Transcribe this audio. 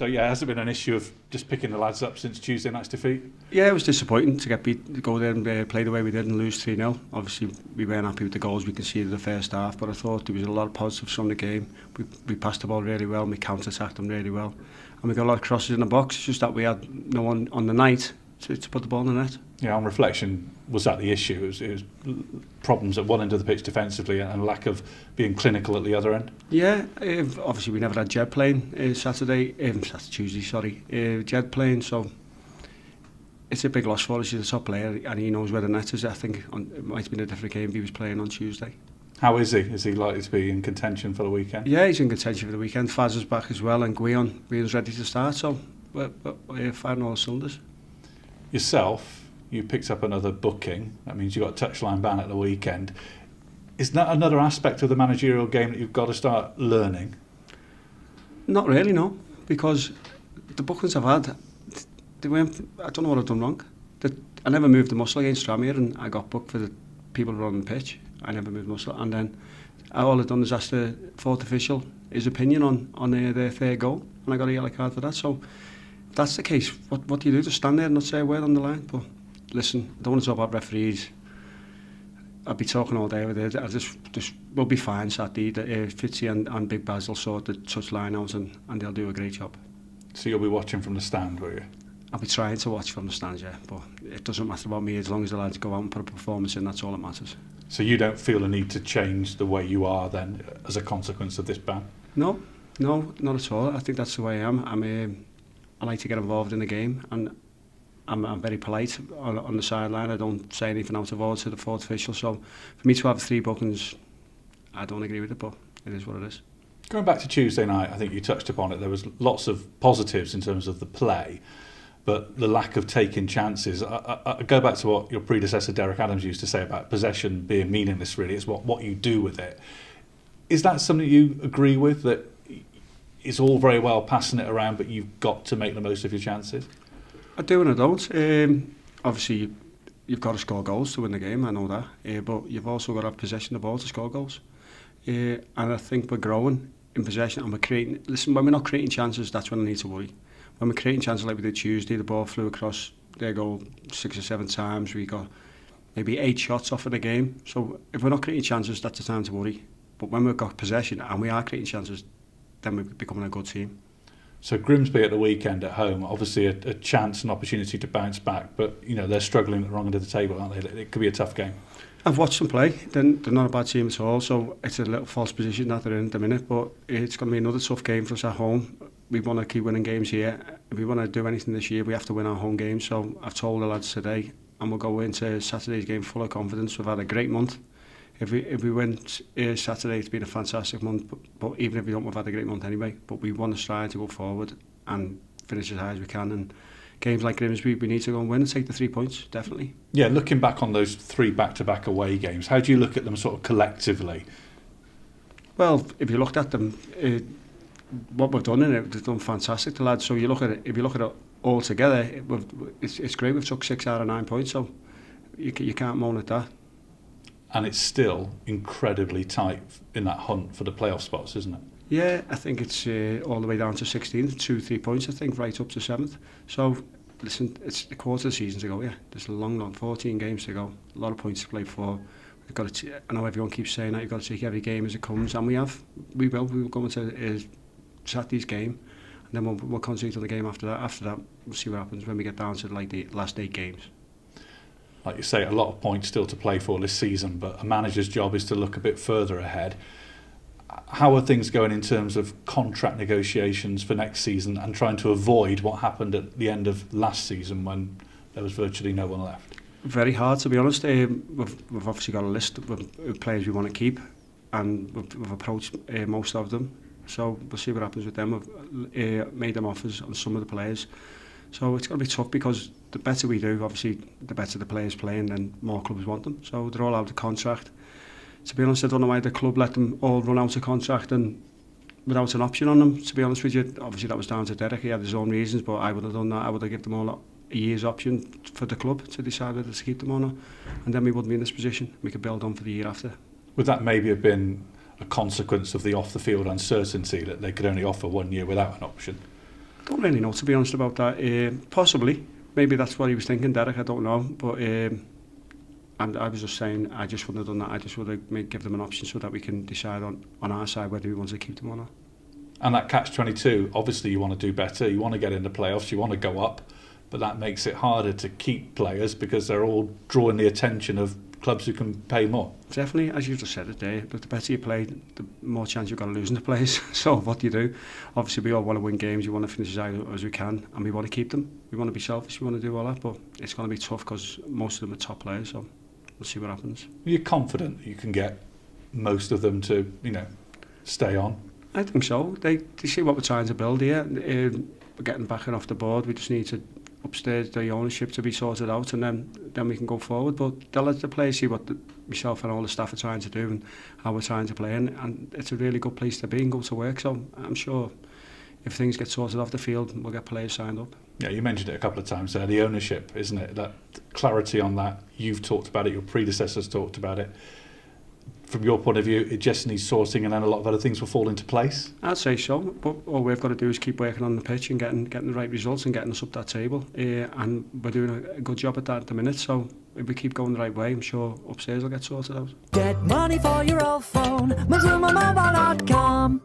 So yeah, has it been an issue of just picking the lads up since Tuesday night's defeat? Yeah, it was disappointing to get beat, to go there and play the way we did and lose 3-0. Obviously, we weren't happy with the goals we conceded in the first half, but I thought there was a lot of positives from the game. We passed the ball really well, and we counter-attacked them really well. And we got a lot of crosses in the box. It's just that we had no one on the night to put the ball in the net. Yeah, on reflection, was that the issue? It was problems at one end of the pitch defensively and a lack of being clinical at the other end? Yeah, obviously we never had Ged playing Tuesday, sorry. Ged playing, so it's a big loss for us. He's a top player and he knows where the net is. I think it might have been a different game if he was playing on Tuesday. How is he? Is he likely to be in contention for the weekend? Yeah, he's in contention for the weekend. Faz is back as well and Guion's ready to start, so we're firing all cylinders. Yourself, you picked up another booking. That means you got a touchline ban at the weekend. Is that another aspect of the managerial game that you've got to start learning? Not really, no. Because the bookings I've had, they weren't. I don't know what I've done wrong. I never moved the muscle against Tranmere, and I got booked for the people who were on the pitch. I never moved the muscle, and then all I've done is ask the fourth official his opinion on their third goal, and I got a yellow card for that. So if that's the case, what do you do? Just stand there and not say a word on the line? But listen, I don't want to talk about referees. I'd be talking all day with it. We'll be fine Saturday. Fitzy and Big Baz will sort the touchline out and they'll do a great job. So you'll be watching from the stand, will you? I'll be trying to watch from the stands, yeah. But it doesn't matter about me as long as the lads go out and put a performance in. That's all that matters. So you don't feel a need to change the way you are then as a consequence of this ban? No, not at all. I think that's the way I am. I like to get involved in the game, and I'm very polite on the sideline. I don't say anything out of order to the fourth official. So for me to have 3 bookings, I don't agree with it, but it is what it is. Going back to Tuesday night, I think you touched upon it. There was lots of positives in terms of the play, but the lack of taking chances. I go back to what your predecessor Derek Adams used to say about possession being meaningless. Really, it's what you do with it. Is that something you agree with? That it's all very well passing it around, but you've got to make the most of your chances? I do and I don't. Obviously, you've got to score goals to win the game, I know that. But you've also got to have possession of the ball to score goals. And I think we're growing in possession and we're creating... Listen, when we're not creating chances, that's when I need to worry. When we're creating chances like we did Tuesday, the ball flew across their goal 6 or 7 times. We got maybe 8 shots off of the game. So if we're not creating chances, that's the time to worry. But when we've got possession and we are creating chances, then we're becoming a good team. So Grimsby at the weekend at home, obviously a chance, an opportunity to bounce back, but you know they're struggling at the wrong end of the table, aren't they? It could be a tough game. I've watched them play. They're not a bad team at all, so it's a little false position that they're in at the minute, but it's going to be another tough game for us at home. We want to keep winning games here. If we want to do anything this year, we have to win our home games. So I've told the lads today, and we'll go into Saturday's game full of confidence. We've had a great month. If we win Saturday, it's been a fantastic month. But even if we don't, we've had a great month anyway. But we want to strive to go forward and finish as high as we can. And games like Grimsby, we need to go and win and take the 3 points, definitely. Yeah, looking back on those 3 back-to-back away games, how do you look at them sort of collectively? Well, if you looked at them, what we've done in it, we've done fantastic, the lads. So you look at it, if you look at it all together, it's great. We've took 6 out of 9 points, so you can't moan at that. And it's still incredibly tight in that hunt for the playoff spots, isn't it? Yeah, I think it's all the way down to 16th, 2-3 points, I think, right up to 7th. So, listen, it's a quarter of the season to go, yeah. There's a long 14 games to go, a lot of points to play for. We've got to. I know everyone keeps saying that, you've got to take every game as it comes, and we will go into Saturday's game, and then we'll concentrate on the game after that. After that, we'll see what happens when we get down to like the last 8 games. Like you say, a lot of points still to play for this season, but a manager's job is to look a bit further ahead. How are things going in terms of contract negotiations for next season and trying to avoid what happened at the end of last season when there was virtually no one left? Very hard, to be honest. We've obviously got a list of players we want to keep, and we've approached most of them. So we'll see what happens with them. We've made them offers on some of the players. So it's going to be tough because the better we do, obviously, the better the players play and then more clubs want them. So they're all out of contract. To be honest, I don't know why the club let them all run out of contract and without an option on them, to be honest with you. Obviously, that was down to Derek. He had his own reasons, but I would have done that. I would have given them all a year's option for the club to decide whether to keep them or not. And then we wouldn't be in this position. We could build on for the year after. Would that maybe have been a consequence of the off-the-field uncertainty that they could only offer 1 year without an option? Don't really know, to be honest, about that. Possibly. Maybe that's what he was thinking, Derek, I don't know. But and I was just saying, I just wouldn't have done that. I just would have give them an option so that we can decide on our side whether we want to keep them or not. And that catch-22, obviously you want to do better, you want to get in the playoffs, you want to go up, but that makes it harder to keep players because they're all drawing the attention of clubs who can pay more. Definitely, as you just said it there, but the better you play, the more chance you've got of losing the players. So what do you do? Obviously we all want to win games, you want to finish as high as we can, and we want to keep them. We want to be selfish, we want to do all that, but it's going to be tough because most of them are top players, so we'll see what happens. You're confident that you can get most of them to, stay on? I think so. They see what we're trying to build here. We're getting back and off the board. We just need to upstairs the ownership to be sorted out, and then we can go forward. But they'll let the players see what myself and all the staff are trying to do and how we're trying to play, and it's a really good place to be and go to work. So I'm sure if things get sorted off the field, we'll get players signed up. Yeah, you mentioned it a couple of times there, the ownership, isn't it? That clarity on that. You've talked about it, your predecessors talked about it. From your point of view, it just needs sorting and then a lot of other things will fall into place? I'd say so, but all we've got to do is keep working on the pitch and getting the right results and getting us up that table. And we're doing a good job at that at the minute, so if we keep going the right way, I'm sure upstairs will get sorted out. Get money for your old phone, MazumaMobile.com.